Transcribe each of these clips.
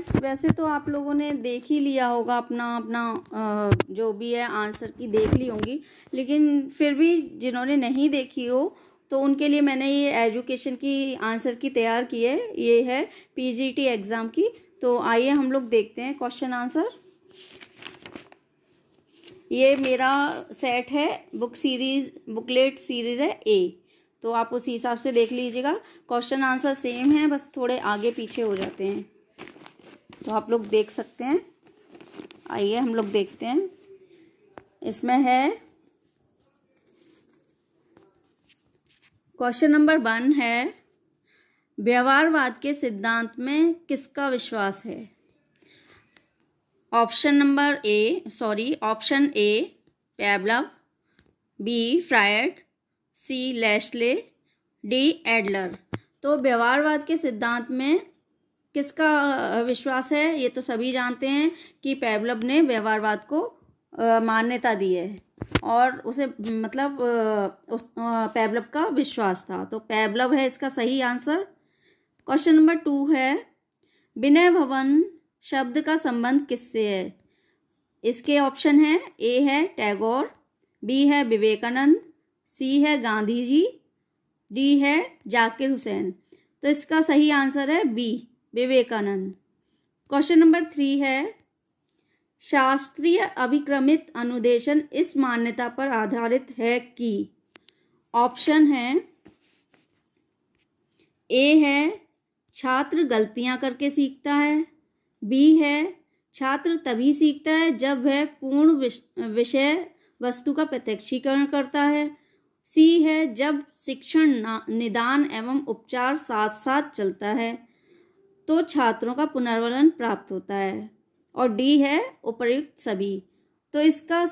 Friends, वैसे तो आप लोगों ने देख ही लिया होगा, अपना अपना जो भी है आंसर की देख ली होंगी, लेकिन फिर भी जिन्होंने नहीं देखी हो तो उनके लिए मैंने ये एजुकेशन की आंसर की तैयार की है। ये है पीजीटी एग्ज़ाम की। तो आइए हम लोग देखते हैं क्वेश्चन आंसर। ये मेरा सेट है, बुकलेट सीरीज़ है ए, तो आप उसी हिसाब से देख लीजिएगा। क्वेश्चन आंसर सेम है, बस थोड़े आगे पीछे हो जाते हैं, तो आप लोग देख सकते हैं। आइए हम लोग देखते हैं। इसमें है क्वेश्चन नंबर 1 है, व्यवहारवाद के सिद्धांत में किसका विश्वास है? Option A Pavlov, B Freud, C Lashley, D Adler. तो व्यवहारवाद के सिद्धांत में किसका विश्वास है? ये तो सभी जानते हैं कि पेवलव ने व्यवहारवाद को मान्यता दी है और उसे मतलब उस पेवलव का विश्वास था, तो पेवलव है इसका सही आंसर। क्वेश्चन नंबर 2 है, विनय भवन शब्द का संबंध किससे है? इसके ऑप्शन है, ए है टैगोर, बी है विवेकानंद, सी है गांधी जी, डी है जाकिर हुसैन। तो इसका सही आंसर है बी विवेकानंद। क्वेश्चन नंबर 3 है, शास्त्रीय अभिक्रमित अनुदेशन इस मान्यता पर आधारित है कि? ऑप्शन है, ए है छात्र गलतियां करके सीखता है, बी है छात्र तभी सीखता है जब वह पूर्ण विषय वस्तु का प्रत्यक्षीकरण करता है, सी है जब शिक्षण निदान एवं उपचार साथ साथ चलता है तो छात्रों का पुनर्वलन प्राप्त होता है, और डी है उपर्युक्त सभी। तो इसका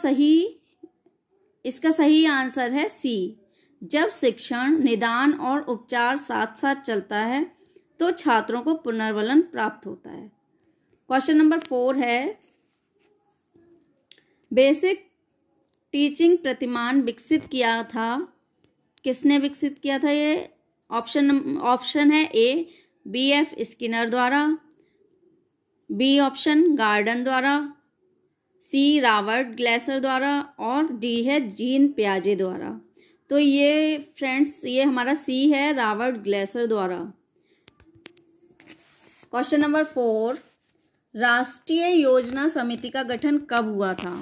सही आंसर है सी, जब शिक्षण निदान और उपचार साथ साथ चलता है तो छात्रों को पुनर्वलन प्राप्त होता है। क्वेश्चन नंबर 4 है, बेसिक टीचिंग प्रतिमान विकसित किया था, किसने विकसित किया था? ये ऑप्शन है, ए BF स्किनर द्वारा, बी ऑप्शन गार्डन द्वारा, सी रॉबर्ट ग्लेसर द्वारा, और डी है जीन पियाजे द्वारा। तो ये फ्रेंड्स, ये हमारा सी है, रॉबर्ट ग्लेसर द्वारा। क्वेश्चन नंबर 4, राष्ट्रीय योजना समिति का गठन कब हुआ था?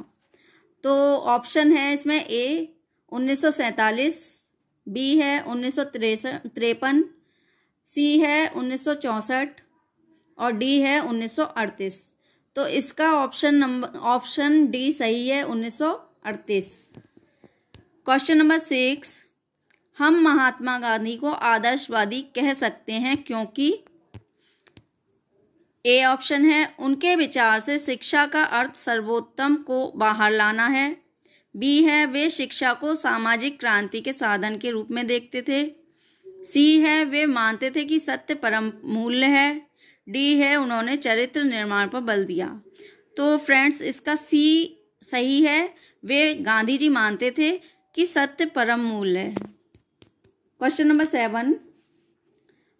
तो ऑप्शन है इसमें, ए 1947, बी है 1953, सी है 1964 और डी है 1938। तो इसका ऑप्शन डी सही है, 1938। क्वेश्चन नंबर 6, हम महात्मा गांधी को आदर्शवादी कह सकते हैं क्योंकि? ए ऑप्शन है, उनके विचार से शिक्षा का अर्थ सर्वोत्तम को बाहर लाना है, बी है वे शिक्षा को सामाजिक क्रांति के साधन के रूप में देखते थे, सी है वे मानते थे कि सत्य परम मूल्य है, डी है उन्होंने चरित्र निर्माण पर बल दिया। तो फ्रेंड्स, इसका सी सही है, वे गांधी जी मानते थे कि सत्य परम मूल्य है। क्वेश्चन नंबर 7,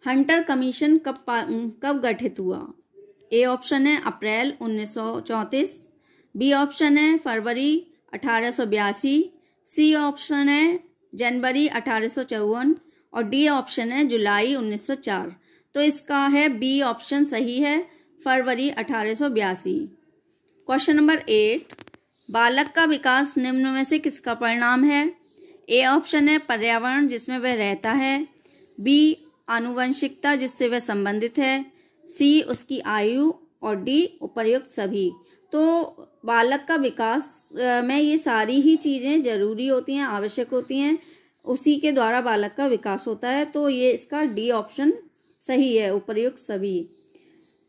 हंटर कमीशन कब गठित हुआ? ए ऑप्शन है अप्रैल 1934, बी ऑप्शन है फरवरी 1882, सी ऑप्शन है जनवरी 1854 और डी ऑप्शन है जुलाई 1904। तो इसका है बी ऑप्शन सही है, फरवरी 1882। क्वेश्चन नंबर 8, बालक का विकास निम्न में से किसका परिणाम है? ए ऑप्शन है पर्यावरण जिसमें वह रहता है, बी आनुवंशिकता जिससे वह संबंधित है, सी उसकी आयु और डी उपर्युक्त सभी। तो बालक का विकास में ये सारी ही चीजें जरूरी होती हैं, आवश्यक होती हैं, उसी के द्वारा बालक का विकास होता है। तो ये इसका डी ऑप्शन सही है, उपर्युक्त सभी।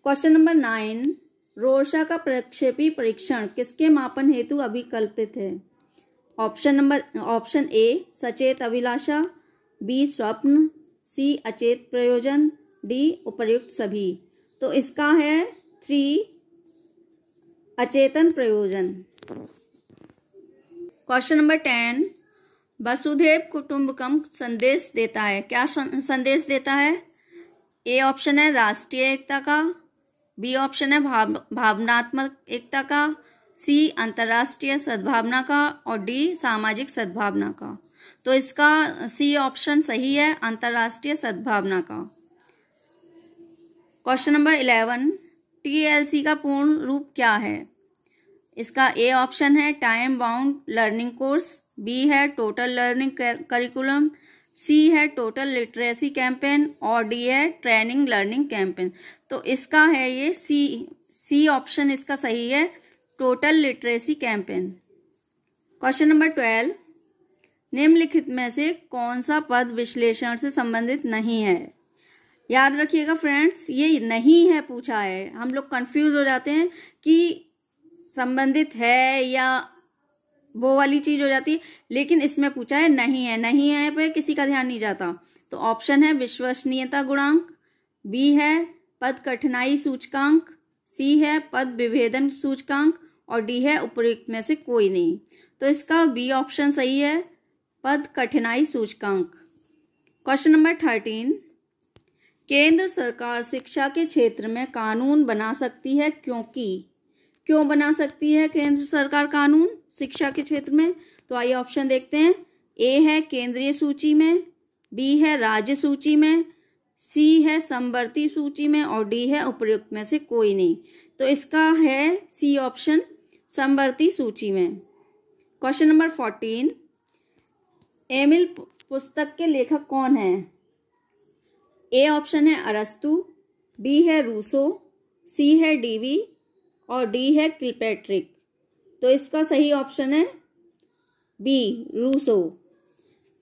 क्वेश्चन नंबर 9, रोर्शा का प्रक्षेपी परीक्षण किसके मापन हेतु अभिकल्पित है? ऑप्शन ए सचेत अभिलाषा, बी स्वप्न, सी अचेत प्रयोजन, डी उपर्युक्त सभी। तो इसका है 3 अचेतन प्रयोजन। क्वेश्चन नंबर 10, वसुधैव कुटुंबकम संदेश देता है, क्या संदेश देता है? ए ऑप्शन है राष्ट्रीय एकता का, बी ऑप्शन है भावनात्मक एकता का, सी अंतर्राष्ट्रीय सद्भावना का और डी सामाजिक सद्भावना का। तो इसका सी ऑप्शन सही है, अंतर्राष्ट्रीय सद्भावना का। क्वेश्चन नंबर 11, TLC का पूर्ण रूप क्या है? इसका ए ऑप्शन है time bound learning course, B है टोटल लर्निंग करिकुलम, सी है टोटल लिटरेसी कैंपेन और डी है ट्रेनिंग लर्निंग कैंपेन। तो इसका है ये सी ऑप्शन इसका सही है, total literacy campaign. Question number 12, निम्नलिखित में से कौन सा पद विश्लेषण से संबंधित नहीं है? याद रखिएगा फ्रेंड्स, ये नहीं है पूछा है, हम लोग कंफ्यूज हो जाते हैं कि संबंधित है या वो वाली चीज हो जाती है, लेकिन इसमें पूछा है नहीं है। नहीं है पे किसी का ध्यान नहीं जाता। तो ऑप्शन है विश्वसनीयता गुणांक, बी है पद कठिनाई सूचकांक, सी है पद विभेदन सूचकांक और डी है उपर्युक्त में से कोई नहीं। तो इसका बी ऑप्शन सही है, पद कठिनाई सूचकांक। क्वेश्चन नंबर 13, केंद्र सरकार शिक्षा के क्षेत्र में कानून बना सकती है क्यों बना सकती है केंद्र सरकार कानून शिक्षा के क्षेत्र में? तो आइए ऑप्शन देखते हैं। ए है केंद्रीय सूची में, बी है राज्य सूची में, सी है समवर्ती सूची में और डी है उपर्युक्त में से कोई नहीं। तो इसका है सी ऑप्शन, समवर्ती सूची में। क्वेश्चन नंबर 14, एमिल पुस्तक के लेखक कौन है? ए ऑप्शन है अरस्तु, बी है रूसो, सी है डीवी और डी है किलपैट्रिक। तो इसका सही ऑप्शन है बी, रूसो।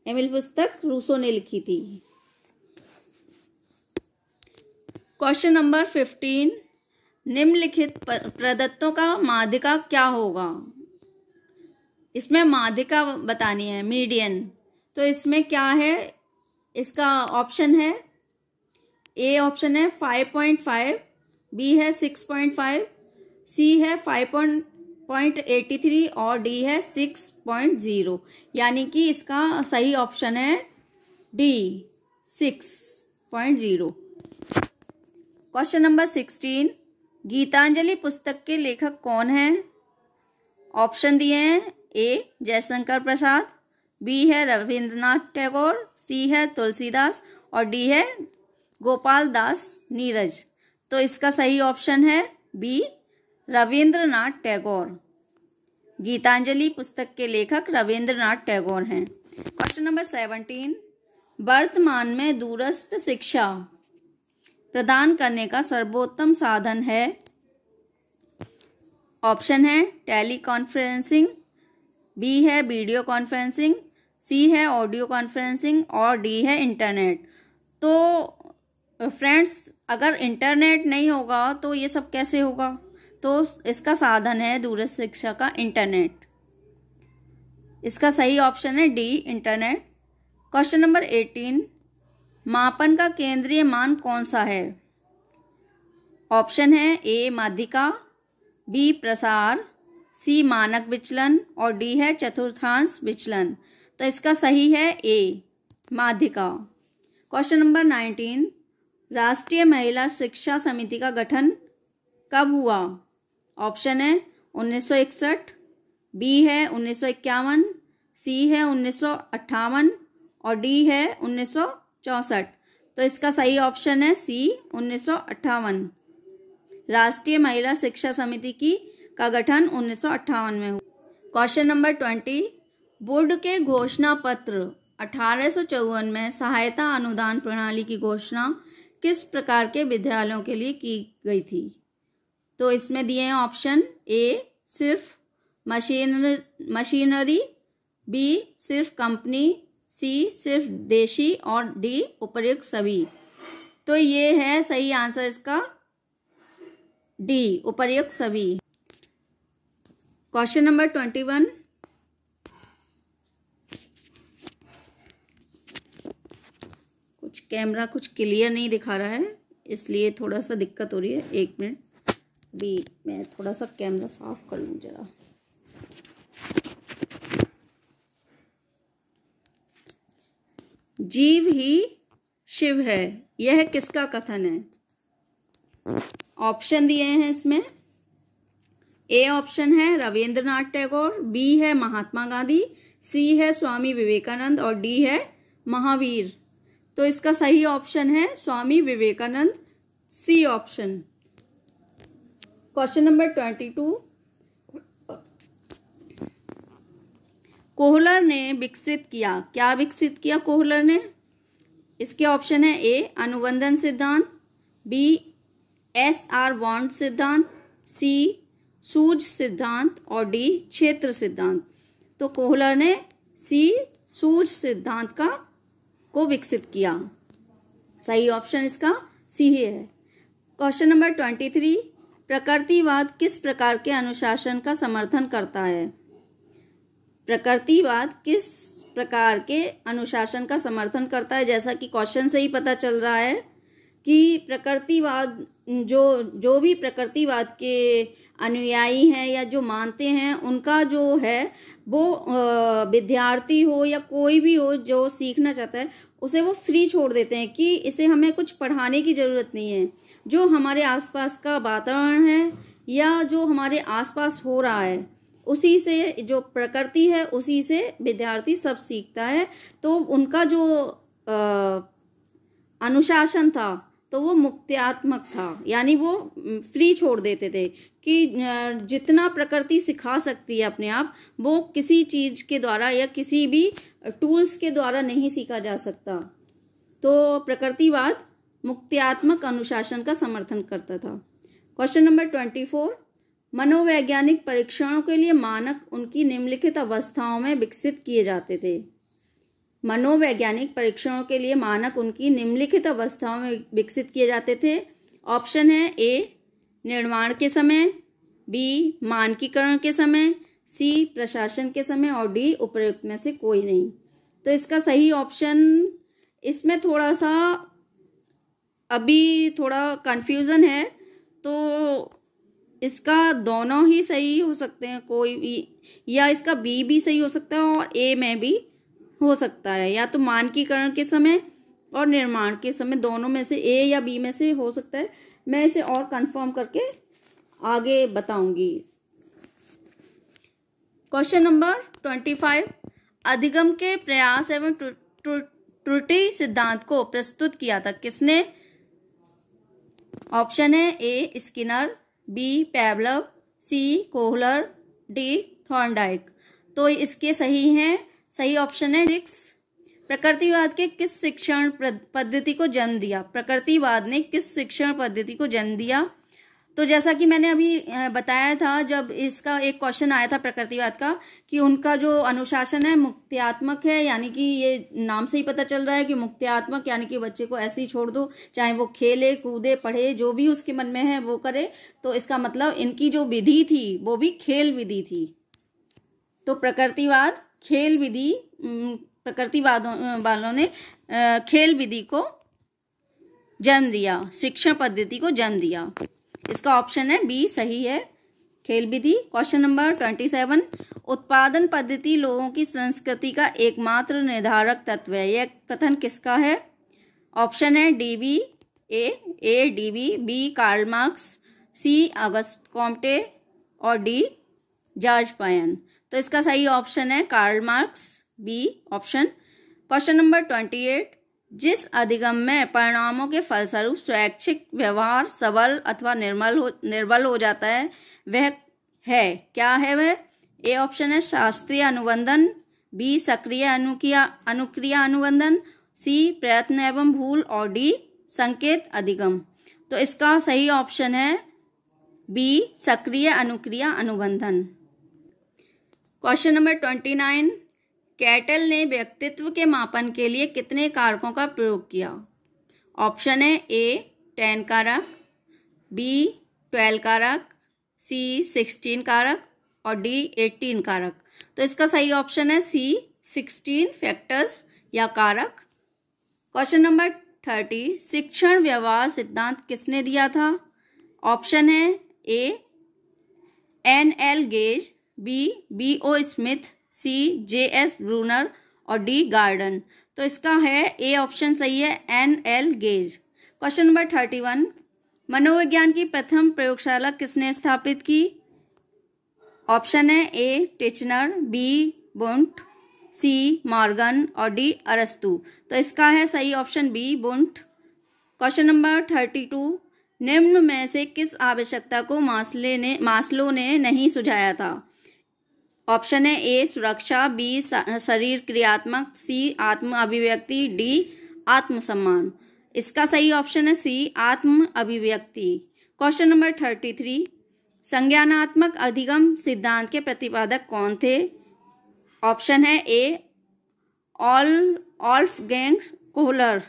एमिल पुस्तक रूसो ने लिखी थी। क्वेश्चन नंबर 15, निम्नलिखित प्रदत्तों का माध्यिका क्या होगा? इसमें माध्यिका बतानी है, मीडियन। तो इसमें क्या है? इसका ऑप्शन है ए ऑप्शन है 5.5, बी है 6.5, सी है 5.83 और डी है 6.0। यानी कि इसका सही ऑप्शन है डी, 6.0। क्वेश्चन नंबर 16, गीतांजलि पुस्तक के लेखक कौन है? ऑप्शन दिए हैं, ए जयशंकर प्रसाद, बी है रविंद्रनाथ टैगोर, सी है तुलसीदास और डी है गोपाल दास नीरज। तो इसका सही ऑप्शन है बी, रविंद्रनाथ टैगोर। गीतांजलि पुस्तक के लेखक रविंद्रनाथ टैगोर हैं। क्वेश्चन नंबर 17, वर्तमान में दूरस्थ शिक्षा प्रदान करने का सर्वोत्तम साधन है? ऑप्शन है टेली कॉन्फ्रेंसिंग, बी है वीडियो कॉन्फ्रेंसिंग, सी है ऑडियो कॉन्फ्रेंसिंग और डी है इंटरनेट। तो फ्रेंड्स, अगर इंटरनेट नहीं होगा तो ये सब कैसे होगा? तो इसका साधन है दूरस्थ शिक्षा का इंटरनेट। इसका सही ऑप्शन है डी, इंटरनेट। क्वेश्चन नंबर 18, मापन का केंद्रीय मान कौन सा है? ऑप्शन है ए माध्यिका, बी प्रसार, सी मानक विचलन और डी है चतुर्थांश विचलन। तो इसका सही है ए, माध्यिका। क्वेश्चन नंबर 19, राष्ट्रीय महिला शिक्षा समिति का गठन कब हुआ? ऑप्शन है 1961, बी है 1951, सी है 1958 और डी है 1964। तो इसका सही ऑप्शन है सी, 1958। राष्ट्रीय महिला शिक्षा समिति का गठन 1958 में हुआ। क्वेश्चन नंबर 20, बोर्ड के घोषणा पत्र 1854 में सहायता अनुदान प्रणाली की घोषणा किस प्रकार के विद्यालयों के लिए की गई थी? तो इसमें दिए हैं ऑप्शन, ए सिर्फ मशीनरी, बी सिर्फ कंपनी, सी सिर्फ देशी और डी उपर्युक्त सभी। तो ये है सही आंसर इसका डी, उपर्युक्त सभी। क्वेश्चन नंबर 21, कैमरा कुछ क्लियर नहीं दिखा रहा है, इसलिए थोड़ा सा दिक्कत हो रही है। एक मिनट, भी मैं थोड़ा सा कैमरा साफ कर लूं जरा। जीव ही शिव है, यह किसका कथन है? ऑप्शन दिए हैं इसमें। ए ऑप्शन है रविंद्रनाथ टैगोर, बी है महात्मा गांधी, सी है स्वामी विवेकानंद और डी है महावीर। तो इसका सही ऑप्शन है Swami Vivekananda, C option. Question number 22, Kohler ने विकसित किया, क्या विकसित किया कोहलर ने? इसके ऑप्शन है ए अनुबंधन सिद्धांत, बी SR बॉन्ड सिद्धांत, सी सूझ सिद्धांत और डी क्षेत्र सिद्धांत। तो कोहलर ने सी सूझ सिद्धांत को विकसित किया। सही ऑप्शन इसका सी ही है। क्वेश्चन नंबर 23, प्रकृतिवाद किस प्रकार के अनुशासन का समर्थन करता है? प्रकृतिवाद किस प्रकार के अनुशासन का समर्थन करता है? जैसा कि क्वेश्चन से ही पता चल रहा है कि प्रकृतिवाद जो भी प्रकृतिवाद के अनुयायी हैं या जो मानते हैं, उनका जो है वो विद्यार्थी हो या कोई भी हो जो सीखना चाहता है उसे वो फ्री छोड़ देते हैं कि इसे हमें कुछ पढ़ाने की जरूरत नहीं है। जो हमारे आसपास का वातावरण है या जो हमारे आसपास हो रहा है उसी से, जो प्रकृति है उसी से विद्यार्थी सब सीखता है। तो उनका जो अनुशासन था तो वो मुक्त्यात्मक था, यानी वो फ्री छोड़ देते थे कि जितना प्रकृति सिखा सकती है अपने आप, वो किसी चीज के द्वारा या किसी भी टूल्स के द्वारा नहीं सीखा जा सकता। तो प्रकृतिवाद मुक्त्यात्मक अनुशासन का समर्थन करता था। क्वेश्चन नंबर 24, मनोवैज्ञानिक परीक्षणों के लिए मानक उनकी निम्नलिखित अवस्थाओं में विकसित किए जाते थे। मनोवैज्ञानिक परीक्षणों के लिए मानक उनकी निम्नलिखित अवस्थाओं में विकसित किए जाते थे। ऑप्शन है ए निर्माण के समय, बी मानकीकरण के समय, सी प्रशासन के समय और डी उपर्युक्त में से कोई नहीं। तो इसका सही ऑप्शन, इसमें थोड़ा सा अभी थोड़ा कंफ्यूजन है, तो इसका दोनों ही सही हो सकते हैं, कोई भी, या इसका बी भी सही हो सकता है और ए में भी हो सकता है, या तो मानकीकरण के समय और निर्माण के समय, दोनों में से ए या बी में से हो सकता है। मैं इसे और कंफर्म करके आगे बताऊंगी। क्वेश्चन नंबर 25, अधिगम के प्रयास एवं त्रुटि सिद्धांत को प्रस्तुत किया था किसने? ऑप्शन है ए स्किनर, बी पैवलव, सी कोहलर, डी थॉर्नडाइक। तो इसके सही ऑप्शन है 6। प्रकृतिवाद के किस शिक्षण पद्धति को जन्म दिया? प्रकृतिवाद ने किस शिक्षण पद्धति को जन्म दिया? तो जैसा कि मैंने अभी बताया था, जब इसका एक क्वेश्चन आया था प्रकृतिवाद का, कि उनका जो अनुशासन है मुक्त्यात्मक है, यानी कि ये नाम से ही पता चल रहा है कि मुक्त्यात्मक, यानी कि बच्चे को ऐसे ही छोड़ दो, चाहे वो खेले कूदे पढ़े जो भी उसके मन में है वो करे। तो इसका मतलब इनकी जो विधि थी वो भी खेल विधि थी। तो प्रकृतिवाद खेल विधि, प्रकृतिवाद वालों ने खेल विधि को जन्म दिया, शिक्षण पद्धति को जन्म दिया। इसका ऑप्शन है बी सही है, खेल विधि। क्वेश्चन नंबर 27, उत्पादन पद्धति लोगों की संस्कृति का एकमात्र निर्धारक तत्व है, यह कथन किसका है? ऑप्शन है Dewey, A Dewey, B Karl Marx, C Auguste Comte और डी जॉर्ज पायन। तो इसका सही ऑप्शन है Karl Marx, B option. Question number 28, जिस अधिगम में परिणामों के फलस्वरूप स्वैच्छिक व्यवहार सबल अथवा निर्बल हो जाता है वह है, क्या है वह? ए ऑप्शन है शास्त्रीय अनुबंधन, बी सक्रिय अनुक्रिया अनुबंधन, सी प्रयत्न एवं भूल और डी संकेत अधिगम। तो इसका सही ऑप्शन है बी सक्रिय अनुक्रिया अनुबंधन। क्वेश्चन नंबर 29, कैटल ने व्यक्तित्व के मापन के लिए कितने कारकों का प्रयोग किया? ऑप्शन है ए 10 कारक, बी 12 कारक, सी 16 कारक और डी 18 कारक। तो इसका सही ऑप्शन है सी 16 फैक्टर्स या कारक। क्वेश्चन नंबर 30, शिक्षण व्यवहार सिद्धांत किसने दिया था? ऑप्शन है A N.L. Gage, B O Smith, C J.S. Bruner और डी गार्डन। तो इसका है ए ऑप्शन सही है N.L. गेज। क्वेश्चन नंबर 31, मनोविज्ञान की प्रथम प्रयोगशाला किसने स्थापित की? ऑप्शन है ए टिचनर, बी बुंट, सी मॉर्गन और डी अरस्तु। तो इसका है सही ऑप्शन बी बुंट। क्वेश्चन नंबर 32, निम्न में से किस आवश्यकता को मास्लो ने नहीं सुझाया था? ऑप्शन है ए सुरक्षा, बी शरीर क्रियात्मक, सी आत्म अभिव्यक्ति, डी आत्मसम्मान। इसका सही ऑप्शन है सी आत्म अभिव्यक्ति। क्वेश्चन नंबर 33, संज्ञानात्मक अधिगम सिद्धांत के प्रतिपादक कौन थे? ऑप्शन है ए वोल्फगैंग कोहलर,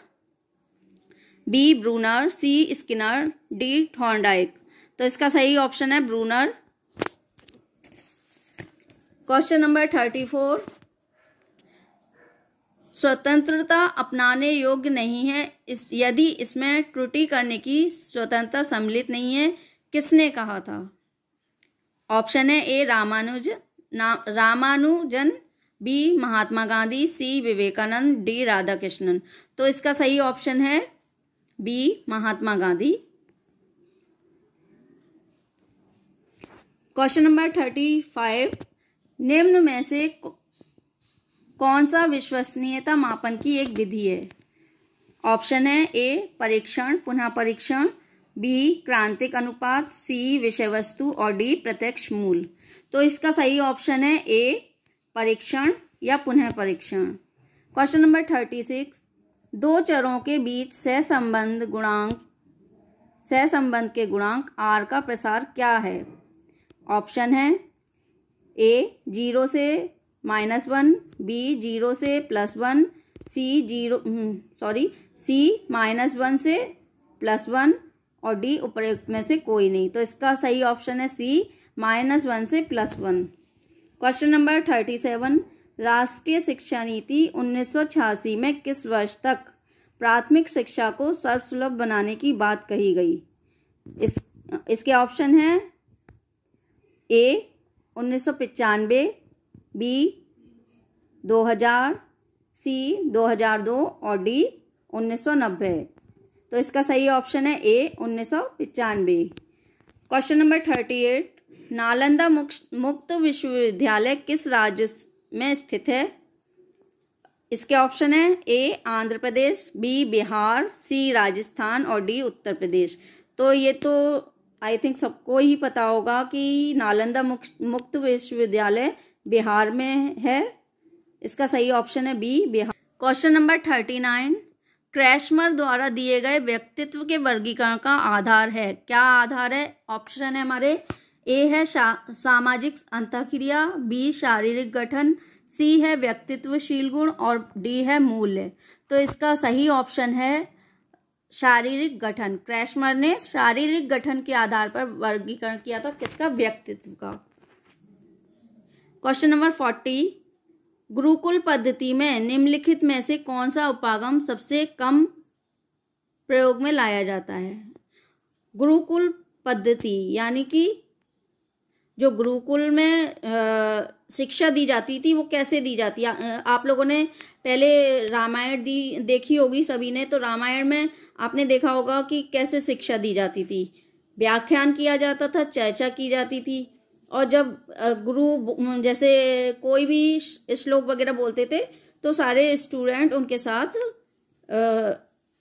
बी ब्रूनर, सी स्किनर, डी थॉर्नडाइक। तो इसका सही ऑप्शन है ब्रूनर। क्वेश्चन नंबर 34, स्वतंत्रता अपनाने योग्य नहीं है यदि इसमें त्रुटि करने की स्वतंत्रता सम्मिलित नहीं है, किसने कहा था? ऑप्शन है ए रामानुजन, बी महात्मा गांधी, सी विवेकानंद, डी राधाकृष्णन। तो इसका सही ऑप्शन है B Mahatma Gandhi. Question number 35, निम्न में से कौन सा विश्वसनीयता मापन की एक विधि है? ऑप्शन है ए परीक्षण, पुनः परीक्षण, बी क्रांतिक अनुपात, सी विषय वस्तु और डी प्रत्यक्ष मूल। तो इसका सही ऑप्शन है ए परीक्षण या पुनः परीक्षण। क्वेश्चन नंबर 36, दो चरों के बीच सहसंबंध के गुणांक r का प्रसार क्या है? ऑप्शन है ए 0 से -1, बी 0 से +1, सी -1 से +1 और डी उपरोक्त में से कोई नहीं। तो इसका सही ऑप्शन है सी -1 से +1। क्वेश्चन नंबर 37, राष्ट्रीय शिक्षा नीति 1986 में किस वर्ष तक प्राथमिक शिक्षा को सर्वसुलभ बनाने की बात कही गई? इसके ऑप्शन हैं ए 1995, बी 2000, सी 2002 और डी 1990। तो इसका सही ऑप्शन है ए 1995। क्वेश्चन नंबर 38, नालंदा मुक्त विश्वविद्यालय किस राज्य में स्थित है? इसके ऑप्शन है ए आंध्र प्रदेश, बी बिहार, सी राजस्थान और डी उत्तर प्रदेश। तो ये तो आई थिंक सबको ही पता होगा कि नालंदा मुक्त विश्वविद्यालय बिहार में है। इसका सही ऑप्शन है बी बिहार। क्वेश्चन नंबर 39, क्रैशमर द्वारा दिए गए व्यक्तित्व के वर्गीकरण का आधार है, क्या आधार है? ऑप्शन है हमारे ए है सामाजिक अंतःक्रिया, बी शारीरिक गठन, सी है व्यक्तित्वशील गुण और डी है मूल्य। तो इसका सही ऑप्शन है शारीरिक गठन। क्रैशमर ने शारीरिक गठन के आधार पर वर्गीकरण किया था किसका? व्यक्तित्व का। क्वेश्चन नंबर 40, गुरुकुल पद्धति में निम्नलिखित में से कौन सा उपागम सबसे कम प्रयोग में लाया जाता है? गुरुकुल पद्धति यानी कि जो गुरुकुल में शिक्षा दी जाती थी वो कैसे दी जाती है? आप लोगों ने पहले रामायण देखी होगी सभी ने। तो रामायण में आपने देखा होगा कि कैसे शिक्षा दी जाती थी। व्याख्यान किया जाता था, चर्चा की जाती थी, और जब गुरु जैसे कोई भी श्लोक वगैरह बोलते थे तो सारे स्टूडेंट उनके साथ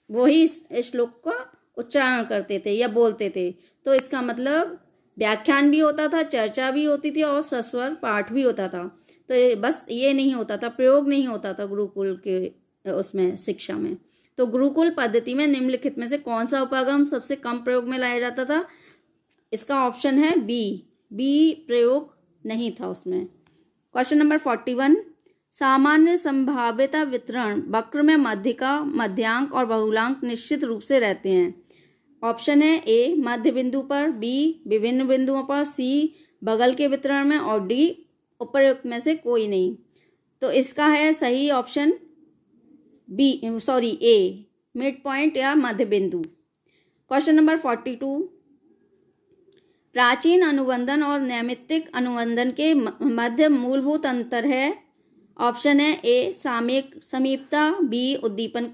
वही श्लोक का उच्चारण करते थे या बोलते थे। तो इसका मतलब व्याख्यान भी होता था, चर्चा भी होती थी और सस्वर पाठ भी होता था। तो बस ये नहीं होता था, प्रयोग नहीं होता था गुरुकुल के उसमें शिक्षा में। तो गुरुकुल पद्धति में निम्नलिखित में से कौन सा उपागम सबसे कम प्रयोग में लाया जाता था? इसका ऑप्शन है बी प्रयोग नहीं था उसमें। क्वेश्चन नंबर 41, सामान्य संभाव्यता वितरण वक्र में मध्यिका, मध्यांक और बहुलांक निश्चित रूप से रहते हैं। ऑप्शन है ए मध्य बिंदु पर, बी विभिन्न बिंदुओं पर, सी बगल के वितरण में और डी उपरोक्त में से कोई नहीं। तो इसका है सही ऑप्शन ए मिड पॉइंट या मध्य बिंदु। क्वेश्चन नंबर 42, प्राचीन अनुबंधन और नैमित्तिक अनुबंधन के मध्य मूलभूत अंतर है। ऑप्शन है ए समीपता, बी उद्दीपन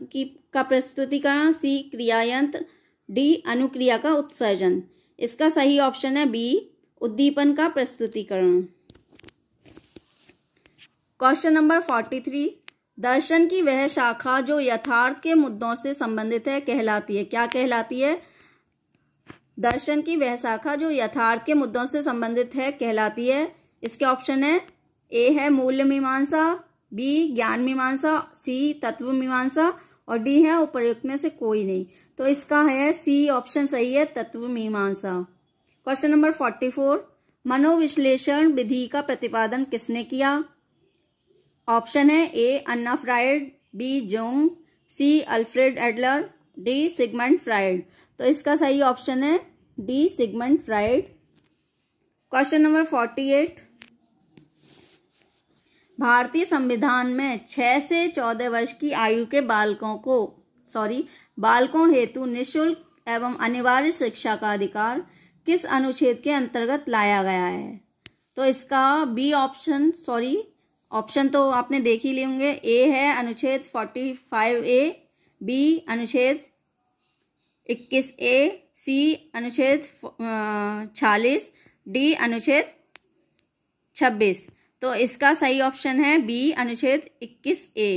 का प्रस्तुतिकरण, सी क्रियायंत्र डी अनुक्रिया का उत्सर्जन। इसका सही ऑप्शन है बी उद्दीपन का प्रस्तुतिकरण। क्वेश्चन नंबर 43, दर्शन की वह शाखा जो यथार्थ के मुद्दों से संबंधित है कहलाती है। क्या कहलाती है? दर्शन की वह शाखा जो यथार्थ के मुद्दों से संबंधित है कहलाती है। इसके ऑप्शन है ए है मूल्य मीमांसा, बी ज्ञान मीमांसा, सी तत्व मीमांसा और डी है उपर्युक्त में से कोई नहीं। तो इसका है सी ऑप्शन सही है, तत्व मीमांसा। क्वेश्चन नंबर 44, मनोविश्लेषण विधि का प्रतिपादन किसने किया? ऑप्शन है A Anna Freud, B Jung, C Alfred Adler, D Sigmund Freud. तो इसका सही ऑप्शन है D Sigmund Freud. Question number 48, भारतीय संविधान में 6 से 14 वर्ष की आयु के बालकों हेतु निःशुल्क एवं अनिवार्य शिक्षा का अधिकार किस अनुच्छेद के अंतर्गत लाया गया है? तो इसका बी ऑप्शन, ऑप्शन तो आपने देख ही लिए होंगे। ए है अनुच्छेद 45A, बी अनुच्छेद 21A, सी अनुच्छेद 46, डी अनुच्छेद 26। तो इसका सही ऑप्शन है बी अनुच्छेद 21A।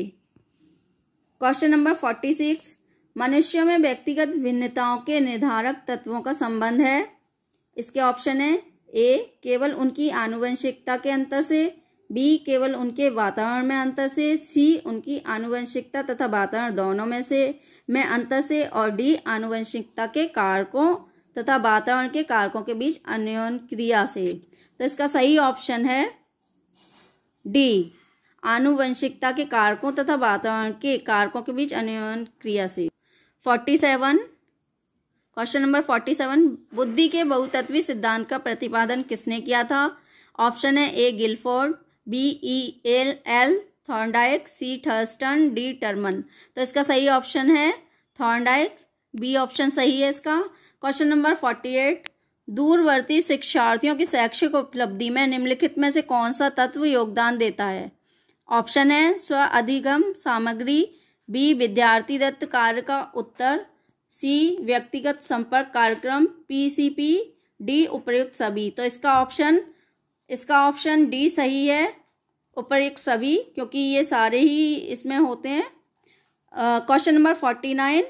क्वेश्चन नंबर 46, मनुष्यों में व्यक्तिगत भिन्नताओं के निर्धारक तत्वों का संबंध है। इसके ऑप्शन है ए केवल उनकी आनुवंशिकता के अंतर से, बी केवल उनके वातावरण में अंतर से, सी उनकी आनुवंशिकता तथा वातावरण दोनों में अंतर से और डी आनुवंशिकता के कारकों तथा वातावरण के कारकों के बीच अन्योन्य क्रिया से। तो इसका सही ऑप्शन है डी आनुवंशिकता के कारकों तथा वातावरण के कारकों के बीच अन्योन्य क्रिया से। 47, क्वेश्चन नंबर 47, बुद्धि के बहुतत्वीय सिद्धांत का प्रतिपादन किसने किया था? ऑप्शन है ए गिलफोर्ड, बी एल थॉर्नडाइक, सी थर्स्टन, डी टर्मन। तो इसका सही ऑप्शन है थॉर्नडाइक, बी ऑप्शन सही है इसका। क्वेश्चन नंबर 48, दूरवर्ती शिक्षार्थियों की शैक्षिक उपलब्धि में निम्नलिखित में से कौन सा तत्व योगदान देता है? ऑप्शन है स्व अधिगम सामग्री, बी विद्यार्थी दत्त कार्य का उत्तर, सी व्यक्तिगत संपर्क कार्यक्रम PCP, डी उपर्युक्त सभी। तो इसका ऑप्शन डी सही है, उपर्युक्त सभी, क्योंकि ये सारे ही इसमें होते हैं। क्वेश्चन नंबर 49,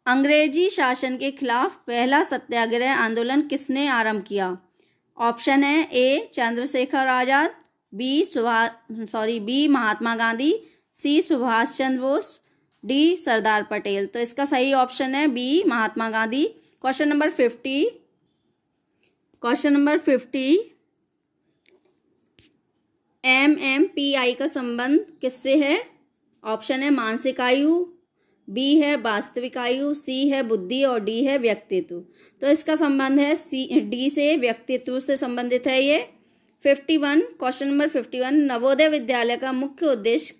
अंग्रेजी शासन के खिलाफ पहला सत्याग्रह आंदोलन किसने आरंभ किया? ऑप्शन है ए चंद्रशेखर आजाद, बी महात्मा गांधी, सी सुभाष चंद्र बोस, डी सरदार पटेल। तो इसका सही ऑप्शन है B Mahatma Gandhi. Question number 50, MMPI का संबंध किससे है? ऑप्शन है मानसिक आयु, बी है वास्तविक आयु, सी है बुद्धि और डी है व्यक्तित्व। तो इसका संबंध है डी से, व्यक्तित्व से संबंधित है ये। 51, क्वेश्चन नंबर 51, नवोदय विद्यालय का मुख्य उद्देश्य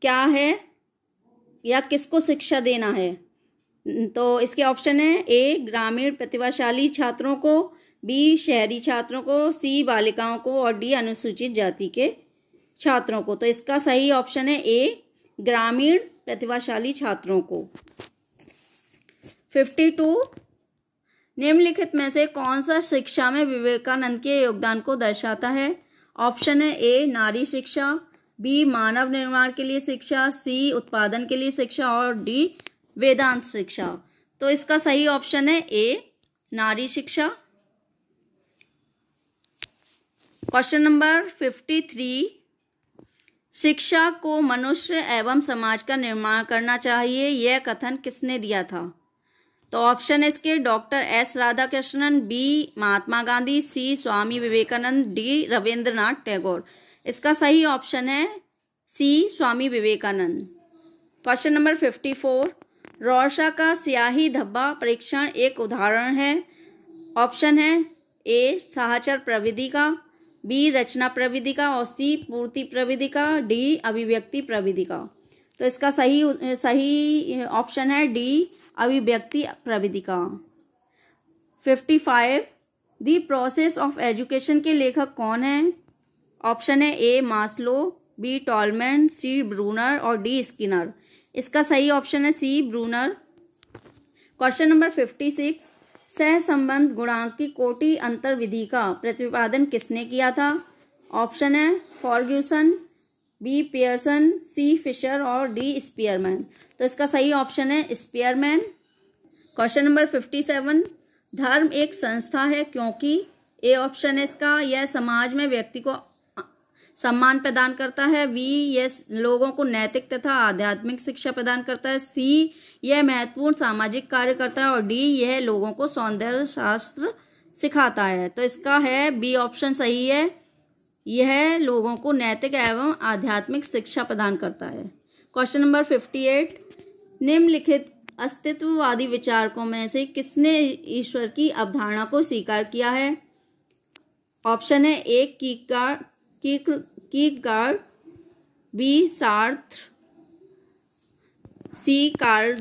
क्या है या किसको शिक्षा देना है? तो इसके ऑप्शन है ए ग्रामीण प्रतिभाशाली छात्रों को, बी शहरी छात्रों को, सी बालिकाओं को और डी अनुसूचित जाति के छात्रों को। तो इसका सही ऑप्शन है ए ग्रामीण प्रतिभाशाली छात्रों को। 52, निम्नलिखित में से कौन सा शिक्षा में विवेकानंद के योगदान को दर्शाता है? ऑप्शन है ए नारी शिक्षा, बी मानव निर्माण के लिए शिक्षा, सी उत्पादन के लिए शिक्षा और डी वेदांत शिक्षा। तो इसका सही ऑप्शन है ए नारी शिक्षा। क्वेश्चन नंबर 53, शिक्षा को मनुष्य एवं समाज का निर्माण करना चाहिए, यह कथन किसने दिया था? तो ऑप्शन इसके doctor S Radhakrishnan, B Mahatma Gandhi, सी स्वामी विवेकानंद, डी रविंद्रनाथ टैगोर। इसका सही ऑप्शन है सी स्वामी विवेकानंद। क्वेश्चन नंबर 54, रॉर्शा का स्याही धब्बा परीक्षण एक उदाहरण है। ऑप्शन है ए साहचर प्रविधि का, बी रचना प्रविधि का और सी पूर्ति प्रविधि का, डी अभिव्यक्ति प्रविधि का। तो इसका सही ऑप्शन है डी अभिव्यक्ति प्रविधि का। 55, दी प्रोसेस ऑफ एजुकेशन के लेखक कौन है? ऑप्शन है ए मास्लो, बी टॉलमैन, सी ब्रूनर और डी स्किनर। इसका सही ऑप्शन है सी ब्रूनर। क्वेश्चन नंबर 56, सहसंबंध गुणांक की कोटि अंतर विधि का प्रतिपादन किसने किया था? ऑप्शन है फर्ग्यूसन, बी पियर्सन, सी फिशर और डी स्पीयरमैन। तो इसका सही ऑप्शन है स्पीयरमैन। क्वेश्चन नंबर 57, धर्म एक संस्था है क्योंकि ए ऑप्शन है इसका, यह समाज में व्यक्ति को सम्मान प्रदान करता है, बी यह लोगों को नैतिक तथा आध्यात्मिक शिक्षा प्रदान करता है, सी यह महत्वपूर्ण सामाजिक कार्य करता है और डी यह लोगों को सौंदर्य शास्त्र सिखाता है। तो इसका है बी ऑप्शन सही है, यह लोगों को नैतिक एवं आध्यात्मिक शिक्षा प्रदान करता है। क्वेश्चन नंबर 58, निम्नलिखित अस्तित्ववादी विचारकों में से किसने ईश्वर की अवधारणा को स्वीकार किया है? ऑप्शन है ए कीरगार्ड, बी सार्त्र, सी कार्ल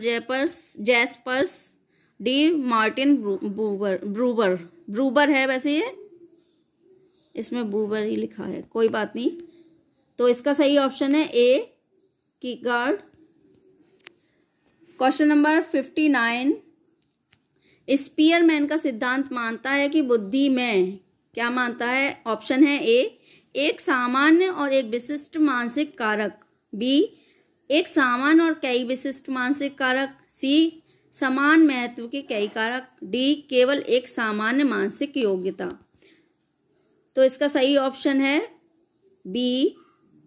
जैस्पर्स, डी मार्टिन ब्रूबर है, वैसे ये इसमें बूबर ही लिखा है, कोई बात नहीं। तो इसका सही ऑप्शन है ए कीरगार्ड। क्वेश्चन नंबर 59, स्पीयरमैन का सिद्धांत मानता है कि बुद्धि में क्या मानता है? ऑप्शन है ए एक सामान्य और एक विशिष्ट मानसिक कारक, बी एक सामान्य और कई विशिष्ट मानसिक कारक, सी समान महत्व के कई कारक, डी केवल एक सामान्य मानसिक योग्यता। तो इसका सही ऑप्शन है बी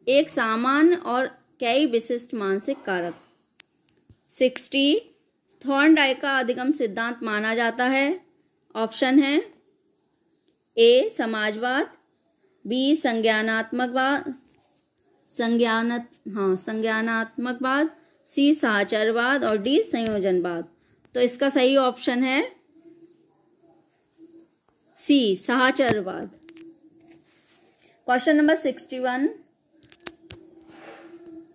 एक सामान्य और कई विशिष्ट मानसिक कारक। 60, थॉर्नडाइक का अधिगम सिद्धांत माना जाता है। ऑप्शन है ए समाजवाद, बी संज्ञानात्मकवाद, सी साहचर्यवाद और डी संयोजनवाद। तो इसका सही ऑप्शन है सी साहचर्यवाद। क्वेश्चन नंबर 61,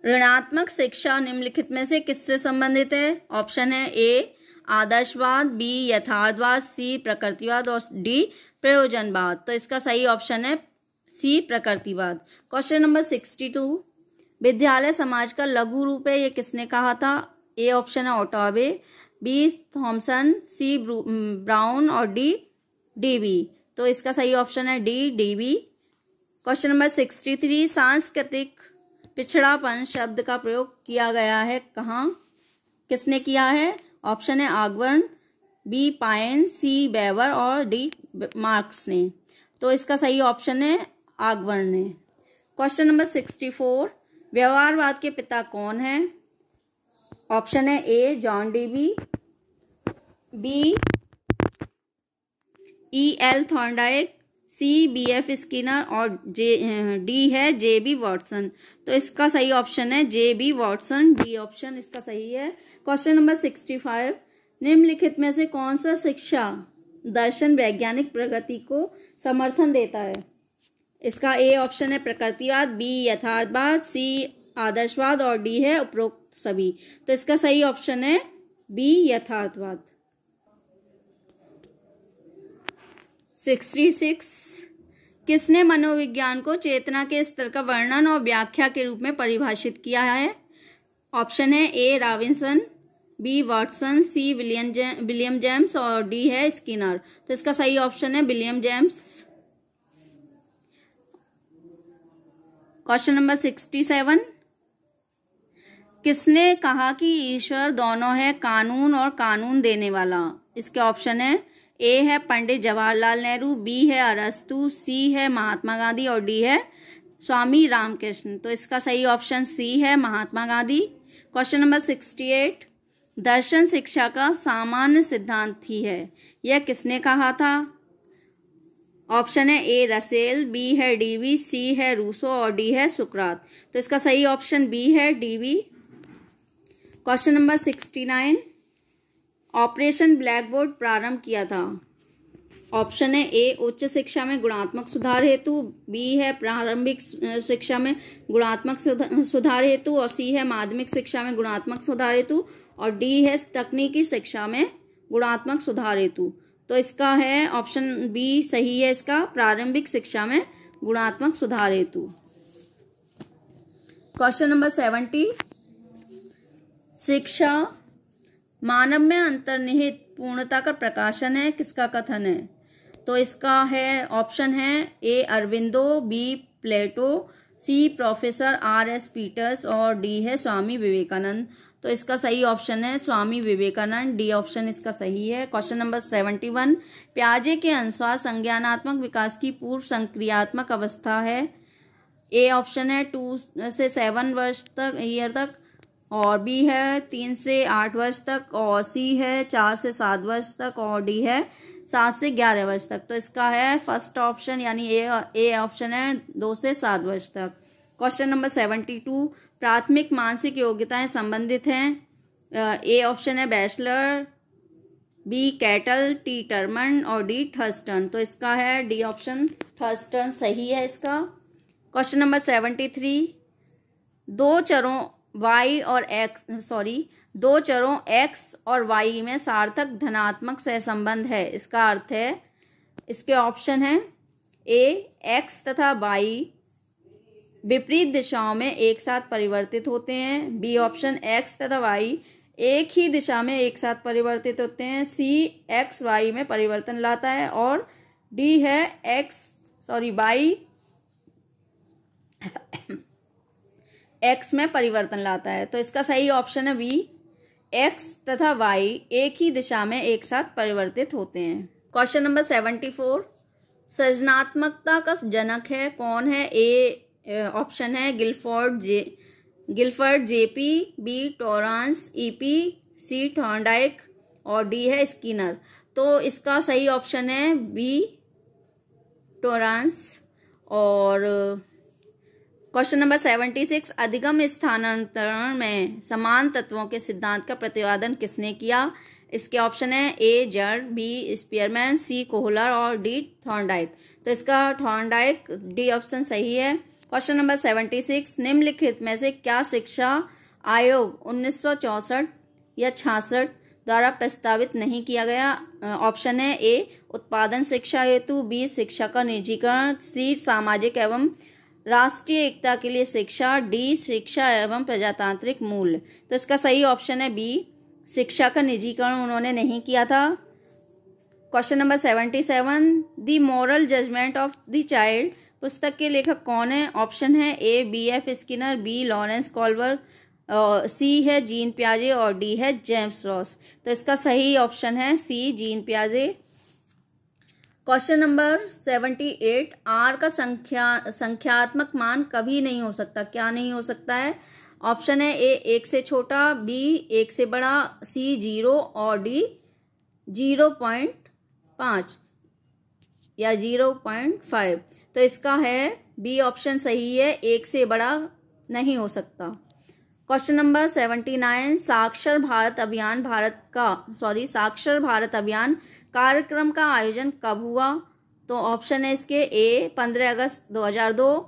ऋणात्मक शिक्षा निम्नलिखित में से किससे संबंधित है? ऑप्शन है ए आदर्शवाद, बी यथार्थवाद, सी प्रकृतिवाद और डी प्रयोजनवाद। तो इसका सही ऑप्शन है सी प्रकृतिवाद। क्वेश्चन नंबर 62, विद्यालय समाज का लघु रूप है, ये किसने कहा था? ए ऑप्शन है ओटोवे, बी थॉमसन, सी ब्राउन और डी डीवी। तो इसका सही ऑप्शन है डी डीवी। क्वेश्चन नंबर 63, सांस्कृतिक पिछड़ापन शब्द का प्रयोग किया गया है कहाँ? किसने किया है? ऑप्शन है आगवर्न, बी पाइन, सी बेवर और डी मार्क्स ने। तो इसका सही ऑप्शन है आगवर्न ने। क्वेश्चन नंबर 64, व्यवहारवाद के पिता कौन है? ऑप्शन है A John Dewey, B E L Thorndike, C B F Skinner और डी है जे बी वॉटसन। तो इसका सही ऑप्शन है J B Watson, D option इसका सही है। क्वेश्चन नंबर 65, निम्नलिखित में से कौन सा शिक्षा दर्शन वैज्ञानिक प्रगति को समर्थन देता है? इसका ए ऑप्शन है प्रकृतिवाद, बी यथार्थवाद, सी आदर्शवाद और डी है उपरोक्त सभी। तो इसका सही ऑप्शन है बी यथार्थवाद। 66, किसने मनोविज्ञान को चेतना के स्तर का वर्णन और व्याख्या के रूप में परिभाषित किया है? ऑप्शन है A Robinson, B Watson, C William James और डी है स्किनर। तो इसका सही ऑप्शन है विलियम जेम्स। क्वेश्चन नंबर 67, किसने कहा कि ईश्वर दोनों है, कानून और कानून देने वाला? इसके ऑप्शन है ए है पंडित जवाहरलाल नेहरू, बी है अरस्तु, सी है महात्मा गांधी और डी है स्वामी रामकृष्ण। तो इसका सही ऑप्शन सी है महात्मा गांधी। क्वेश्चन नंबर 68, दर्शन शिक्षा का सामान्य सिद्धांत ही है, यह किसने कहा था? ऑप्शन है ए रसेल, बी है डीवी, सी है रूसो और डी है सुकरात। तो इसका सही ऑप्शन बी है Dewey. Question number 69, operation blackboard प्रारंभ किया था। ऑप्शन है ए उच्च शिक्षा में गुणात्मक सुधार हेतु, बी है प्रारंभिक शिक्षा में गुणात्मक सुधार हेतु और सी है माध्यमिक शिक्षा में गुणात्मक सुधार हेतु और डी है तकनीकी शिक्षा में गुणात्मक सुधार हेतु। तो इसका है ऑप्शन बी सही है, इसका प्रारंभिक शिक्षा में गुणात्मक सुधार हेतु। क्वेश्चन नंबर 70, शिक्षा मानव में अंतर्निहित पूर्णता का प्रकाशन है, किसका कथन है? तो इसका है ऑप्शन है ए अरविंदो, बी प्लेटो, सी प्रोफेसर आर.एस. पीटर्स और डी है स्वामी विवेकानंद। तो इसका सही ऑप्शन है स्वामी विवेकानंद, डी ऑप्शन इसका सही है। क्वेश्चन नंबर 71, पियाजे के अनुसार संज्ञानात्मक विकास की पूर्व संक्रियात्मक अवस्था है। ए ऑप्शन है 2 से 7 वर्ष तक ईयर तक, और बी है 3 से 8 वर्ष तक, और सी है 4 से 7 वर्ष तक, और डी है 7 से 11 वर्ष तक। तो इसका है फर्स्ट ऑप्शन यानी ए ऑप्शन है 2 से 7 वर्ष तक। क्वेश्चन नंबर 72, प्राथमिक मानसिक योग्यताएं संबंधित हैं। ए ऑप्शन है Bachelor, B Cattell, T Terman और डी थर्स्टन। तो इसका है डी ऑप्शन थर्स्टन सही है इसका। क्वेश्चन नंबर 73, दो चरों x और y में सार्थक धनात्मक सहसंबंध है। इसका अर्थ है, इसके ऑप्शन है ए x तथा y विपरीत दिशाओं में एक साथ परिवर्तित होते हैं, बी ऑप्शन x तथा y एक ही दिशा में एक साथ परिवर्तित होते हैं, सी x y में परिवर्तन लाता है, और डी है y x में परिवर्तन लाता है। तो इसका सही ऑप्शन है बी, x तथा y एक ही दिशा में एक साथ परिवर्तित होते हैं। क्वेश्चन नंबर 74, सृजनात्मकता का जनक है कौन है? ए ऑप्शन है गिलफर्ड जेपी, बी टॉरांस ईपी, सी थॉर्नडाइक और डी है स्किनर। तो इसका सही ऑप्शन है बी टॉरांस। और क्वेश्चन नंबर 76, अधिगम स्थानांतरण में समान तत्वों के सिद्धांत का प्रतिपादन किसने किया? इसके ऑप्शन है ए जर्ड, बी स्पीयरमैन, सी कोहलर और डी थॉर्नडाइक। तो इसका थॉर्नडाइक, डी ऑप्शन सही है। क्वेश्चन नंबर 76, निम्नलिखित में से क्या शिक्षा आयोग 1964 या 66 द्वारा प्रस्तावित नहीं किया गया? ऑप्शन है ए उत्पादन शिक्षा हेतु, बी शिक्षा का निजीकरण, सी सामाजिक एवं राष्ट्रीय एकता के लिए शिक्षा, डी शिक्षा एवं प्रजातांत्रिक मूल्य। तो इसका सही ऑप्शन है बी, शिक्षा का निजीकरण उन्होंने नहीं किया था। Question number 77, the moral judgment of the child पुस्तक के लेखक कौन है? ऑप्शन है A B.F. Skinner, B Lawrence कॉल्वर, सी है जीन पियाजे और डी है जेम्स रॉस। तो इसका सही ऑप्शन है सी, जीन पियाजे। क्वेश्चन नंबर 78, आर का संख्यात्मक मान कभी नहीं हो सकता, क्या नहीं हो सकता है? ऑप्शन है ए 1 से छोटा, बी 1 से बड़ा, सी 0 और डी 0.5 या 0.5। तो इसका है बी ऑप्शन सही है, 1 से बड़ा नहीं हो सकता। क्वेश्चन नंबर 79, साक्षर भारत अभियान कार्यक्रम का आयोजन कब हुआ? तो ऑप्शन है इसके ए 15 अगस्त 2002,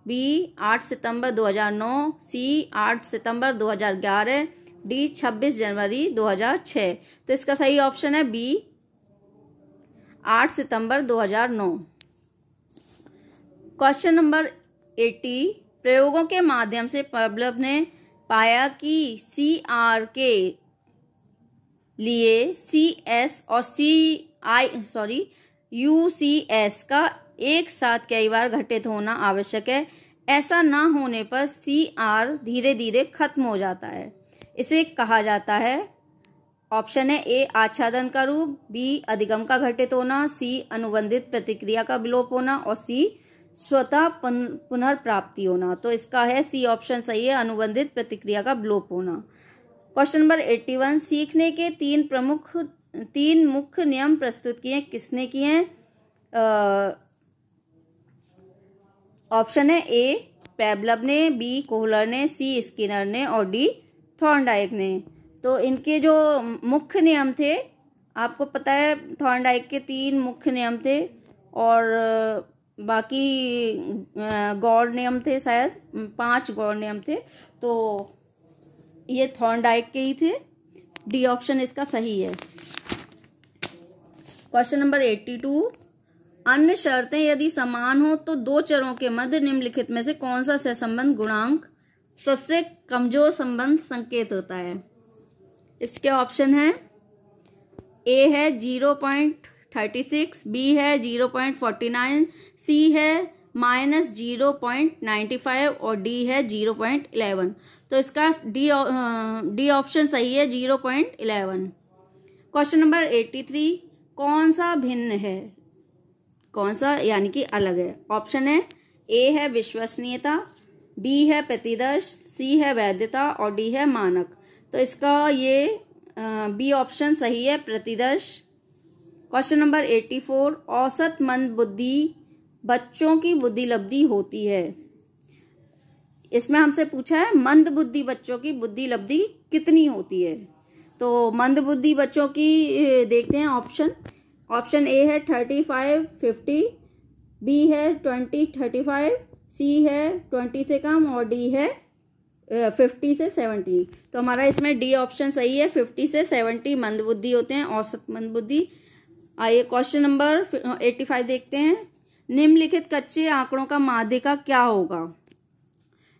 बी 8 सितंबर 2009, सी 8 सितंबर 2011, डी 26 जनवरी 2006। तो इसका सही ऑप्शन है बी 8 सितंबर 2009। क्वेश्चन नंबर 80, प्रयोगों के माध्यम से पब्लब ने पाया कि CR के लिए CS और UCS का एक साथ कई बार घटित होना आवश्यक है। ऐसा ना होने पर CR धीरे धीरे खत्म हो जाता है, इसे कहा जाता है। ऑप्शन है ए आच्छादन का रूप, बी अधिगम का घटित होना, सी अनुबंधित प्रतिक्रिया का विलोप होना और सी स्वतः पुनर्प्राप्ति होना। तो इसका है सी ऑप्शन सही है, अनुबंधित प्रतिक्रिया का विलोप होना। क्वेश्चन नंबर 81, सीखने के तीन मुख्य नियम प्रस्तुत किए, किसने किए हैं? ऑप्शन है ए पेबलब ने, बी कोहलर ने, सी स्किनर ने और डी थॉर्नडाइक ने। तो इनके जो मुख्य नियम थे, आपको पता है थॉर्नडाइक के 3 मुख्य नियम थे और बाकी गौड़ नियम थे, शायद 5 गौड़ नियम थे। तो ये थॉर्नडाइक के ही थे, डी ऑप्शन इसका सही है। क्वेश्चन नंबर 82, अन्य शर्तें यदि समान हो तो दो चरों के मध्य निम्नलिखित में से कौन सा सहसंबंध गुणांक सबसे कमजोर संबंध संकेत होता है? इसके ऑप्शन है ए है 0.36, बी है 0.49, सी है -0.95 और डी है 0.11। तो इसका डी ऑप्शन सही है, 0.11। क्वेश्चन नंबर 83, कौन सा भिन्न है, कौन सा यानी कि अलग है। ऑप्शन है ए है विश्वसनीयता, बी है प्रतिदर्श, सी है वैधता और डी है मानक। तो इसका ये बी ऑप्शन सही है, प्रतिदर्श। क्वेश्चन नंबर 84, औसत मंद बुद्धि बच्चों की बुद्धि लब्धि होती है। इसमें हमसे पूछा है मंद बुद्धि बच्चों की बुद्धि लब्धि कितनी होती है। तो मंद बुद्धि बच्चों की देखते हैं ऑप्शन ए है 35, 50, बी है 20, 35, सी है 20 से कम और डी है 50 से 70। तो हमारा इसमें डी ऑप्शन सही है, 50 से 70 मंद बुद्धि होते हैं, औसत मंद बुद्धि। आइए क्वेश्चन नंबर 85 देखते हैं। निम्नलिखित कच्चे आंकड़ों का माध्यिका क्या होगा।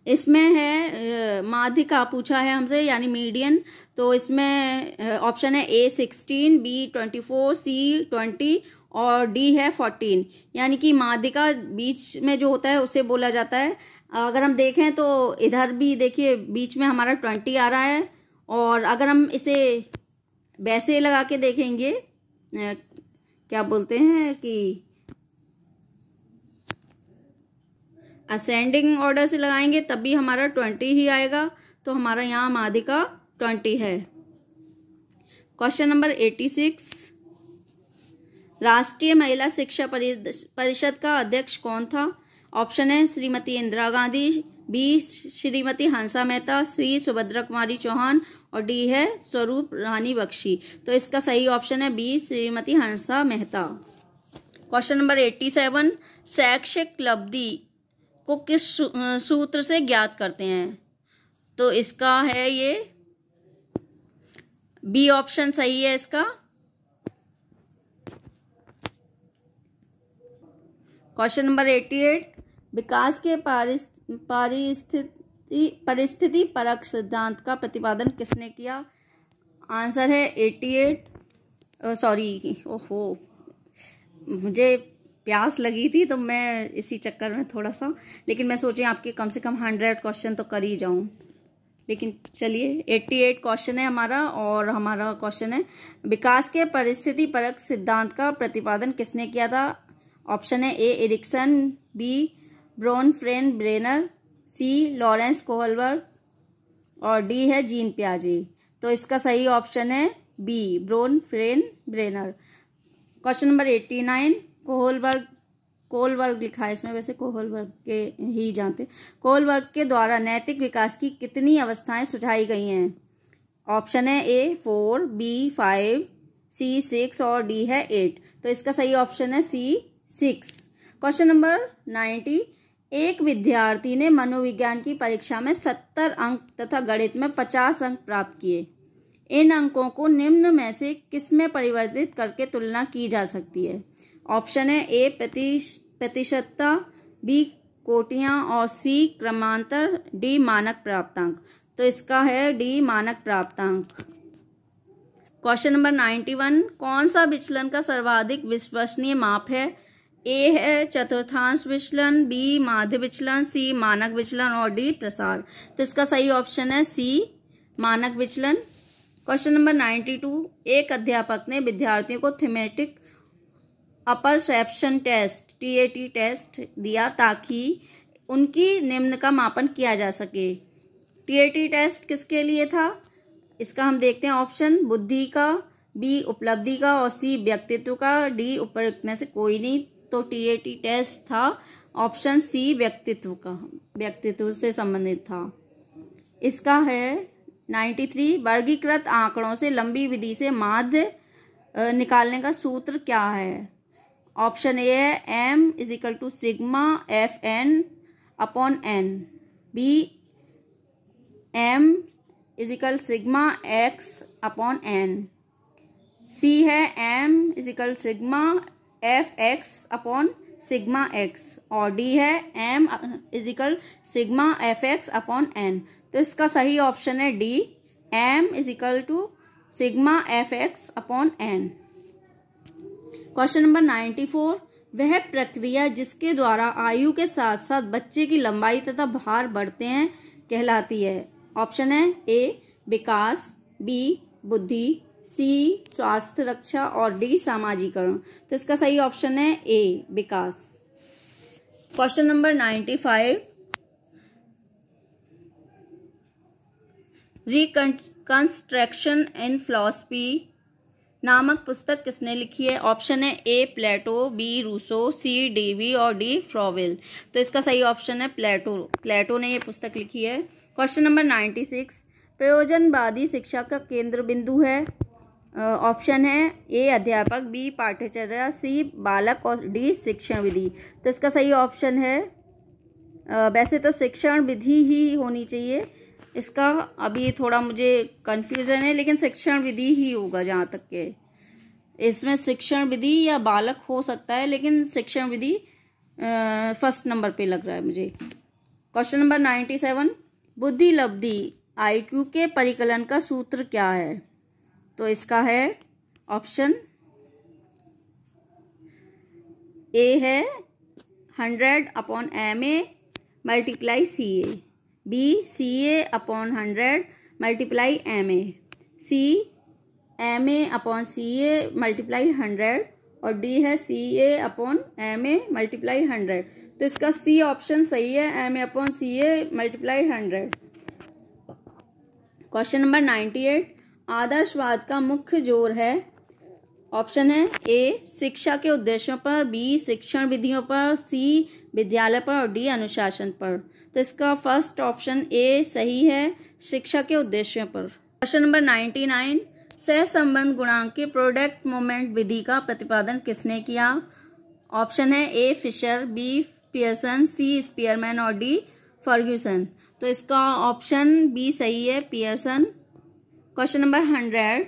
इसमें है माध्यिका पूछा है हमसे, यानी मीडियन। तो इसमें ऑप्शन है ए 16, बी 24, सी 20 और डी है 14। यानी कि माध्यिका बीच में जो होता है उसे बोला जाता है। अगर हम देखें तो इधर भी देखिए बीच में हमारा 20 आ रहा है, और अगर हम इसे वैसे लगा के देखेंगे, क्या बोलते हैं कि असेंडिंग ऑर्डर से लगाएंगे तब भी हमारा 20 ही आएगा। तो हमारा यहाँ माध्यिका 20 है। क्वेश्चन नंबर 86, राष्ट्रीय महिला शिक्षा परिषद का अध्यक्ष कौन था। ऑप्शन है श्रीमती इंदिरा गांधी, बी श्रीमती हंसा मेहता, सी सुभद्रा कुमारी चौहान और डी है स्वरूप रानी बख्शी। तो इसका सही ऑप्शन है B Shrimati Hansa Mehta. Question number 87, शैक्षिक उपलब्धि को किस सूत्र से ज्ञात करते हैं। तो इसका है ये बी ऑप्शन सही है इसका। क्वेश्चन नंबर 88, विकास के परिस्थिति परक सिद्धांत का प्रतिपादन किसने किया। आंसर है 88। सॉरी, ओहो, मुझे प्यास लगी थी तो मैं इसी चक्कर में थोड़ा सा, लेकिन मैं सोची आपके कम से कम 100 क्वेश्चन तो कर ही जाऊं। लेकिन चलिए 88 क्वेश्चन है हमारा, और हमारा क्वेश्चन है विकास के परिस्थिति परक सिद्धांत का प्रतिपादन किसने किया था। ऑप्शन है A Erikson, B Bronfenbrenner, C Lawrence Kohlberg और डी है जीन पियाजे। तो इसका सही ऑप्शन है B Bronfenbrenner. Question number 89, Kohlberg लिखा है इसमें, वैसे कोहलबर्ग के ही जानते। कोहलबर्ग के द्वारा नैतिक विकास की कितनी अवस्थाएं सुझाई गई हैं। ऑप्शन है ए 4, बी 5, सी 6 और डी है 8। तो इसका सही ऑप्शन है सी 6। क्वेश्चन नंबर 90, एक विद्यार्थी ने मनोविज्ञान की परीक्षा में 70 अंक तथा गणित में 50 अंक प्राप्त किए। इन अंकों को निम्न में से किसमें परिवर्तित करके तुलना की जा सकती है। ऑप्शन है ए प्रतिशतता, बी कोटियां और सी क्रमांतर, डी मानक प्राप्तांक। तो इसका है डी मानक प्राप्तांक। क्वेश्चन नंबर 91, कौन सा विचलन का सर्वाधिक विश्वसनीय माप है। ए है चतुर्थांश विचलन, बी माध्य विचलन, सी मानक विचलन और डी प्रसार। तो इसका सही ऑप्शन है सी मानक विचलन। क्वेश्चन नंबर 92, एक अध्यापक ने विद्यार्थियों को thematic apperception test TAT test दिया ताकि उनकी निम्न का मापन किया जा सके। TAT टेस्ट किसके लिए था। इसका हम देखते हैं ऑप्शन बुद्धि का, बी उपलब्धि का और सी व्यक्तित्व का, डी उपयुक्त में से कोई नहीं। तो TAT टेस्ट था ऑप्शन सी व्यक्तित्व का, व्यक्तित्व से संबंधित था। इसका है 93, वर्गीकृत आंकड़ों से लंबी विधि से माध्य निकालने का सूत्र क्या है। ऑप्शन ए है M = sigma FN upon N, B M = sigma X upon N, C है M = sigma FX upon sigma X और डी है M = sigma FX upon N। तो इसका सही ऑप्शन है D M = sigma Fx/n। Question number 94, वह प्रक्रिया जिसके द्वारा आयु के साथ साथ बच्चे की लंबाई तथा भार बढ़ते हैं कहलाती है। ऑप्शन है ए विकास, बी बुद्धि, सी स्वास्थ्य रक्षा और डी सामाजिकरण। तो इसका सही ऑप्शन है ए विकास। क्वेश्चन नंबर 95, रिकंस्ट्रक्शन इन फिलॉसफी नामक पुस्तक किसने लिखी है। ऑप्शन है ए प्लेटो, बी रूसो, सी डेवी और डी फ्रॉवेल। तो इसका सही ऑप्शन है प्लेटो ने ये पुस्तक लिखी है। क्वेश्चन नंबर 96, प्रयोजनवादी शिक्षा का केंद्र बिंदु है। ऑप्शन है ए अध्यापक, बी पाठ्यचर्या, सी बालक और डी शिक्षण विधि। तो इसका सही ऑप्शन है वैसे तो शिक्षण विधि ही होनी चाहिए, इसका अभी थोड़ा मुझे कंफ्यूजन है, लेकिन शिक्षण विधि ही होगा जहाँ तक के इसमें शिक्षण विधि या बालक हो सकता है, लेकिन शिक्षण विधि फर्स्ट नंबर पे लग रहा है मुझे। क्वेश्चन नंबर 97, बुद्धि लब्धि IQ के परिकलन का सूत्र क्या है। तो इसका है ऑप्शन ए है 100/MA multiply CA, B CA/100 multiply MA, C MA/CA multiply 100 और डी है CA/MA मल्टीप्लाई 100। तो इसका सी ऑप्शन सही है, MA/CA मल्टीप्लाई 100। क्वेश्चन नंबर 98, आदर्शवाद का मुख्य जोर है। ऑप्शन है ए शिक्षा के उद्देश्यों पर, बी शिक्षण विधियों पर, सी विद्यालय पर और डी अनुशासन पर। तो इसका फर्स्ट ऑप्शन ए सही है, शिक्षा के उद्देश्यों पर। क्वेश्चन नंबर 99, सहसंबंध गुणांक के प्रोडक्ट मोमेंट विधि का प्रतिपादन किसने किया। ऑप्शन है ए फिशर, बी पियर्सन, सी स्पीयरमैन और डी फर्ग्यूसन। तो इसका ऑप्शन बी सही है, पियर्सन। क्वेश्चन नंबर 100,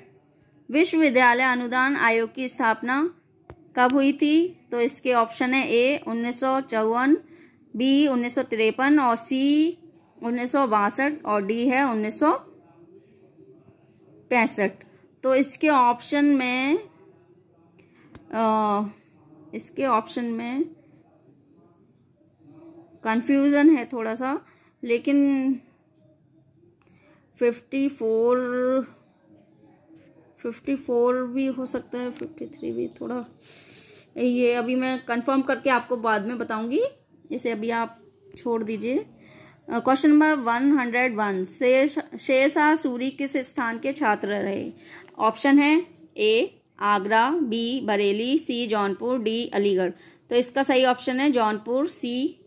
विश्वविद्यालय अनुदान आयोग की स्थापना कब हुई थी। तो इसके ऑप्शन है ए 1954, बी 1953 और सी 1962 और डी है 1965। तो इसके ऑप्शन में कंफ्यूजन है थोड़ा सा, लेकिन 54 भी हो सकता है, 53 भी थोड़ा, ये अभी मैं कंफर्म करके आपको बाद में बताऊंगी, इसे अभी आप छोड़ दीजिए। क्वेश्चन नंबर 101, शेरशाह सूरी किस स्थान के छात्र रहे। ऑप्शन है ए आगरा, बी बरेली, सी जौनपुर, डी अलीगढ़। तो इसका सही ऑप्शन है जौनपुर, सी।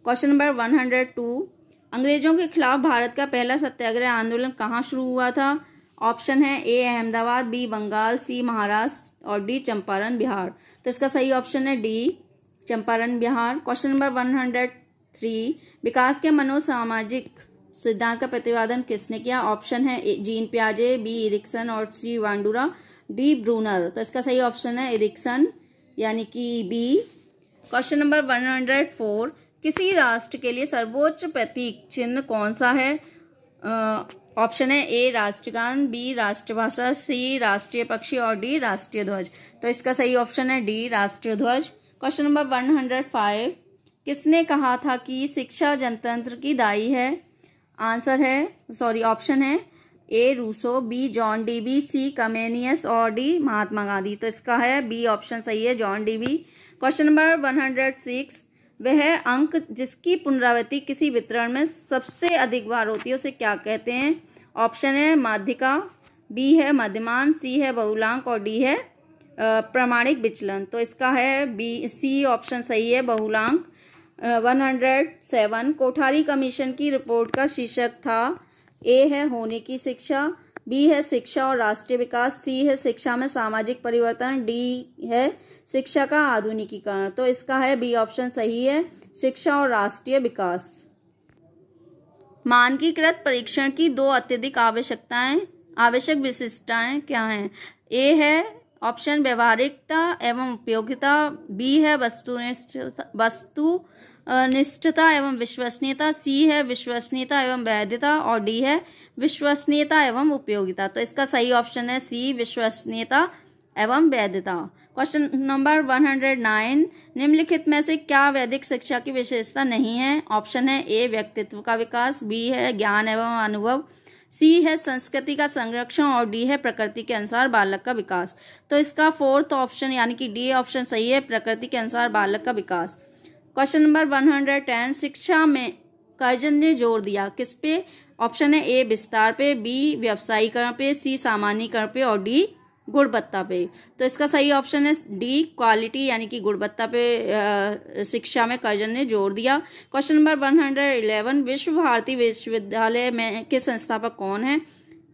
क्वेश्चन नंबर 102, अंग्रेजों के खिलाफ भारत का पहला सत्याग्रह आंदोलन कहाँ शुरू हुआ था। ऑप्शन है ए अहमदाबाद, बी बंगाल, सी महाराष्ट्र और डी चंपारण बिहार। तो इसका सही ऑप्शन है D Champaran Bihar. Question number 103, विकास के मनोसामाजिक सिद्धांत का प्रतिपादन किसने किया। ऑप्शन है जीन पियाजे, बी इरिक्सन और सी वांडूरा, डी ब्रूनर। तो इसका सही ऑप्शन है इरिक्सन यानी कि बी। क्वेश्चन नंबर 104, किसी राष्ट्र के लिए सर्वोच्च प्रतीक चिन्ह कौन सा है। ऑप्शन है ए राष्ट्रगान, बी राष्ट्रभाषा, सी राष्ट्रीय पक्षी और डी राष्ट्रीय ध्वज। तो इसका सही ऑप्शन है डी राष्ट्रीय ध्वज। क्वेश्चन नंबर 105, किसने कहा था कि शिक्षा जनतंत्र की दाई है। ऑप्शन है ए रूसो, बी जॉन डीवी, सी कमेनियस और डी महात्मा गांधी। तो इसका है बी ऑप्शन सही है, जॉन डीवी। क्वेश्चन नंबर 106, वह अंक जिसकी पुनरावृत्ति किसी वितरण में सबसे अधिक बार होती है उसे क्या कहते हैं। ऑप्शन है माध्यिका, बी है मध्यमान, सी है बहुलांक और डी है प्रामाणिक विचलन। तो इसका है बी सी ऑप्शन सही है, बहुलांक। 107, कोठारी कमीशन की रिपोर्ट का शीर्षक था। ए है होने की शिक्षा, बी है शिक्षा और राष्ट्रीय विकास, सी है शिक्षा में सामाजिक परिवर्तन, डी है शिक्षा का आधुनिकीकरण। तो इसका है बी ऑप्शन सही है, शिक्षा और राष्ट्रीय विकास। मानकीकृत परीक्षण की दो अत्यधिक आवश्यक विशिष्टताएं क्या हैं। ए है ऑप्शन व्यवहारिकता एवं उपयोगिता, बी है वस्तु निष्ठता एवं विश्वसनीयता, सी है विश्वसनीयता एवं वैधता और डी है विश्वसनीयता एवं उपयोगिता। तो इसका सही ऑप्शन है सी, विश्वसनीयता एवं वैधता। क्वेश्चन नंबर 109, निम्नलिखित में से क्या वैदिक शिक्षा की विशेषता नहीं है? ऑप्शन है ए व्यक्तित्व का विकास, बी है ज्ञान एवं अनुभव, सी है संस्कृति का संरक्षण और डी है प्रकृति के अनुसार बालक का विकास। तो इसका फोर्थ ऑप्शन यानी कि डी ऑप्शन सही है, प्रकृति के अनुसार बालक का विकास। क्वेश्चन नंबर 110, शिक्षा में कर्जन ने जोर दिया किस पे? ऑप्शन है ए विस्तार पे, बी व्यवसायीकरण पे, सी सामान्यीकरण पे और डी गुणवत्ता पे। तो इसका सही ऑप्शन है डी क्वालिटी यानी कि गुणवत्ता पे शिक्षा में कर्जन ने जोर दिया। क्वेश्चन नंबर 111, विश्व भारती विश्वविद्यालय में के संस्थापक कौन है?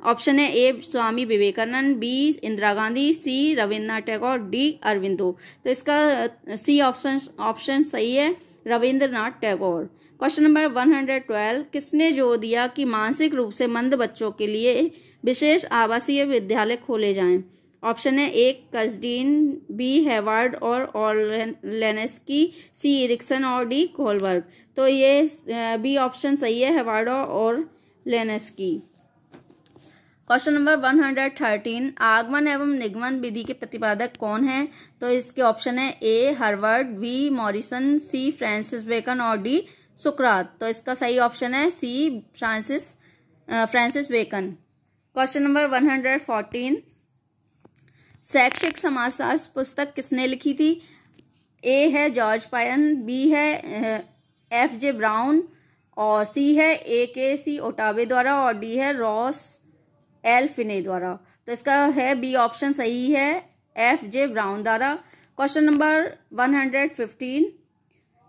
ऑप्शन है ए स्वामी विवेकानंद, बी इंदिरा गांधी, सी रविन्द्रनाथ टैगोर, डी अरविंदो। तो इसका सी ऑप्शन सही है, रविन्द्रनाथ टैगोर। क्वेश्चन नंबर 112, किसने जोर दिया कि मानसिक रूप से मंद बच्चों के लिए विशेष आवासीय विद्यालय खोले जाएं? ऑप्शन है ए कस्डीन, बी हेवार्ड और लेनेस्की, सी इरिक्सन और डी कोलबर्ग। तो ये बी ऑप्शन सही है, हेवार्ड और लेनेस्की। क्वेश्चन नंबर 113, आगमन एवं निगमन विधि के प्रतिपादक कौन है? तो इसके ऑप्शन है ए हार्वर्ड, बी मॉरिसन, सी फ्रांसिस बेकन और डी सुकरात। तो इसका सही ऑप्शन है सी फ्रांसिस बेकन। क्वेश्चन नंबर 114, शैक्षिक समाजशास्त्र पुस्तक किसने लिखी थी? ए है जॉर्ज पायन, बी है F.J. ब्राउन और सी है A.K.C. ओटावे द्वारा और डी है रॉस एल फिने द्वारा। तो इसका है बी ऑप्शन सही है, F.J. ब्राउन द्वारा। क्वेश्चन नंबर 115,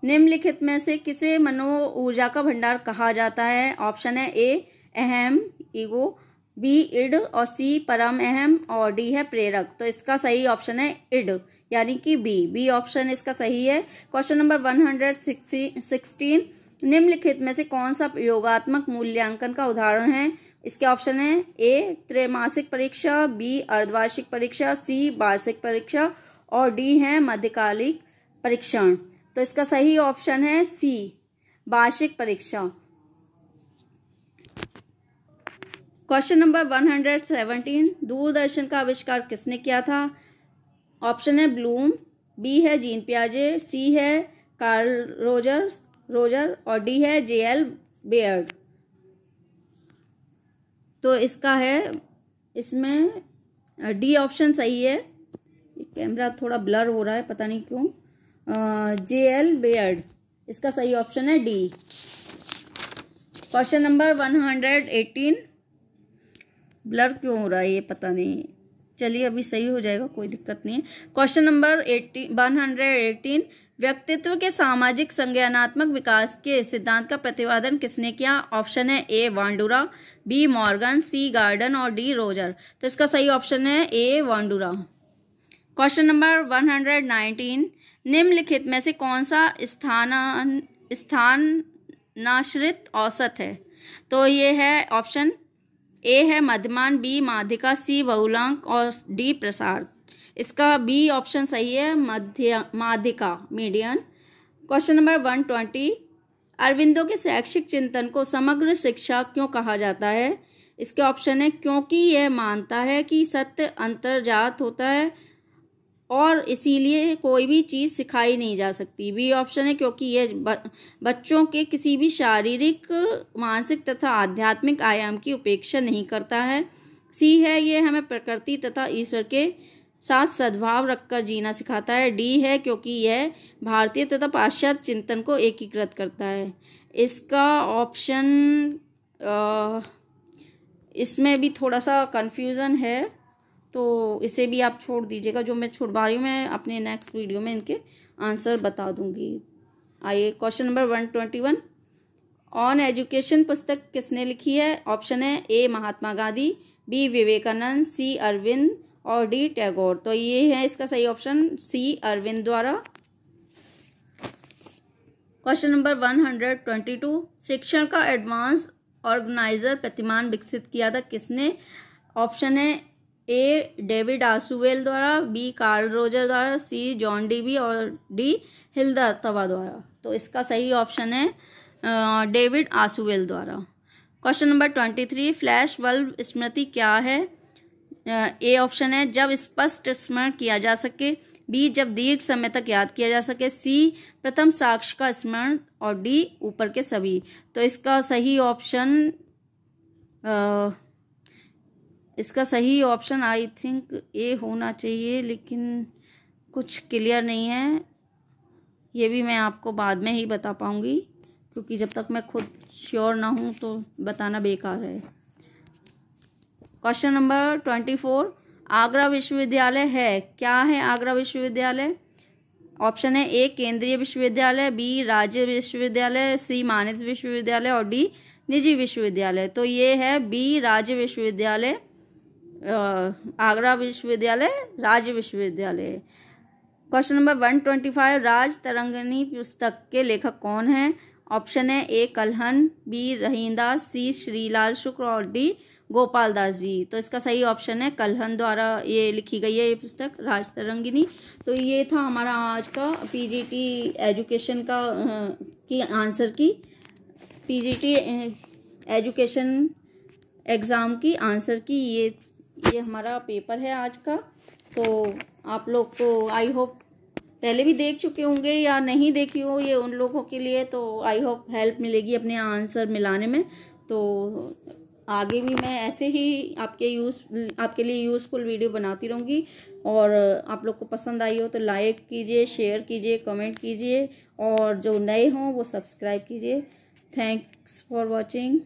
निम्नलिखित में से किसे मनो ऊर्जा का भंडार कहा जाता है? ऑप्शन है ए अहम ईगो, बी इड और सी परम अहम और डी है प्रेरक। तो इसका सही ऑप्शन है इड यानी कि बी ऑप्शन इसका सही है। क्वेश्चन नंबर 116, निम्नलिखित में से कौन सा योगात्मक मूल्यांकन का उदाहरण है? इसके ऑप्शन है ए त्रैमासिक परीक्षा, बी अर्धवार्षिक परीक्षा, सी वार्षिक परीक्षा और डी है मध्यकालिक परीक्षण। तो इसका सही ऑप्शन है सी वार्षिक परीक्षा। क्वेश्चन नंबर 117, दूरदर्शन का आविष्कार किसने किया था? ऑप्शन है ब्लूम, बी है जीन पियाजे, सी है कार्ल रोजर और डी है J.L. बेयर्ड। तो इसका है इसमें डी ऑप्शन सही है। कैमरा थोड़ा ब्लर हो रहा है, पता नहीं क्यों। J.L. बेयर्ड इसका सही ऑप्शन है डी। क्वेश्चन नंबर 118, ब्लर क्यों हो रहा है ये पता नहीं, चलिए अभी सही हो जाएगा, कोई दिक्कत नहीं है। क्वेश्चन नंबर 118, व्यक्तित्व के सामाजिक संज्ञानात्मक विकास के सिद्धांत का प्रतिपादन किसने किया? ऑप्शन है ए वांडुरा, बी मॉर्गन, सी गार्डन और डी रोजर। तो इसका सही ऑप्शन है ए वांडुरा। क्वेश्चन नंबर 119, निम्नलिखित में से कौन सा स्थानाश्रित औसत है? तो ये है ऑप्शन ए है मध्यमान, बी माध्यिका, सी बहुलांक और डी प्रसार। इसका बी ऑप्शन सही है, माध्यिका मीडियन। क्वेश्चन नंबर 120, अरविंदो के शैक्षिक चिंतन को समग्र शिक्षा क्यों कहा जाता है? इसके ऑप्शन है क्योंकि यह मानता है कि सत्य अंतर्जात होता है और इसीलिए कोई भी चीज़ सिखाई नहीं जा सकती। बी ऑप्शन है क्योंकि यह बच्चों के किसी भी शारीरिक, मानसिक तथा आध्यात्मिक आयाम की उपेक्षा नहीं करता है। सी है ये हमें प्रकृति तथा ईश्वर के साथ सद्भाव रखकर जीना सिखाता है। डी है क्योंकि यह भारतीय तथा पाश्चात्य चिंतन को एकीकृत करता है। इसका ऑप्शन इसमें भी थोड़ा सा कंफ्यूजन है, तो इसे भी आप छोड़ दीजिएगा। जो मैं छुड़वा रही हूँ मैं अपने नेक्स्ट वीडियो में इनके आंसर बता दूंगी। आइए क्वेश्चन नंबर 121, ऑन एजुकेशन पुस्तक किसने लिखी है? ऑप्शन है ए महात्मा गांधी, बी विवेकानंद, सी अरविंद और डी टैगोर। तो ये है इसका सही ऑप्शन सी अरविंद द्वारा। क्वेश्चन नंबर 122, शिक्षण का एडवांस ऑर्गेनाइजर प्रतिमान विकसित किया था किसने? ऑप्शन है ए डेविड आसुवेल द्वारा, बी कार्ल रोजर द्वारा, सी जॉन डीवी और डी हिल्दा तवा द्वारा। तो इसका सही ऑप्शन है डेविड आसुवेल द्वारा। क्वेश्चन नंबर 23, फ्लैश बल्ब स्मृति क्या है? ए ऑप्शन है जब स्पष्ट स्मरण किया जा सके, बी जब दीर्घ समय तक याद किया जा सके, सी प्रथम साक्ष्य का स्मरण और डी ऊपर के सभी। तो इसका सही ऑप्शन आई थिंक ए होना चाहिए, लेकिन कुछ क्लियर नहीं है। ये भी मैं आपको बाद में ही बता पाऊंगी, क्योंकि जब तक मैं खुद श्योर ना हूं तो बताना बेकार है। क्वेश्चन नंबर 24, आगरा विश्वविद्यालय है क्या है? आगरा विश्वविद्यालय ऑप्शन है ए केंद्रीय विश्वविद्यालय, बी राज्य विश्वविद्यालय, सी मानद विश्वविद्यालय और डी निजी विश्वविद्यालय। तो ये है बी राज्य विश्वविद्यालय, आगरा विश्वविद्यालय राज्य विश्वविद्यालय। क्वेश्चन नंबर 125, राज तरंगिणी पुस्तक के लेखक कौन है? ऑप्शन है ए कल्हन, बी रहीदास, सी श्रीलाल शुक्ल और डी गोपाल दास जी। तो इसका सही ऑप्शन है कल्हन द्वारा ये लिखी गई है ये पुस्तक राज तरंगिणी। तो ये था हमारा आज का पीजीटी एजुकेशन का की आंसर की, पीजीटी एजुकेशन एग्ज़ाम की आंसर की ये हमारा पेपर है आज का। तो आप लोग को आई होप पहले भी देख चुके होंगे या नहीं देखी हो, ये उन लोगों के लिए तो आई होप हेल्प मिलेगी अपने आंसर मिलाने में। तो आगे भी मैं ऐसे ही आपके लिए यूज़फुल वीडियो बनाती रहूँगी। और आप लोग को पसंद आई हो तो लाइक कीजिए, शेयर कीजिए, कमेंट कीजिए और जो नए हों वो सब्सक्राइब कीजिए। Thanks for watching.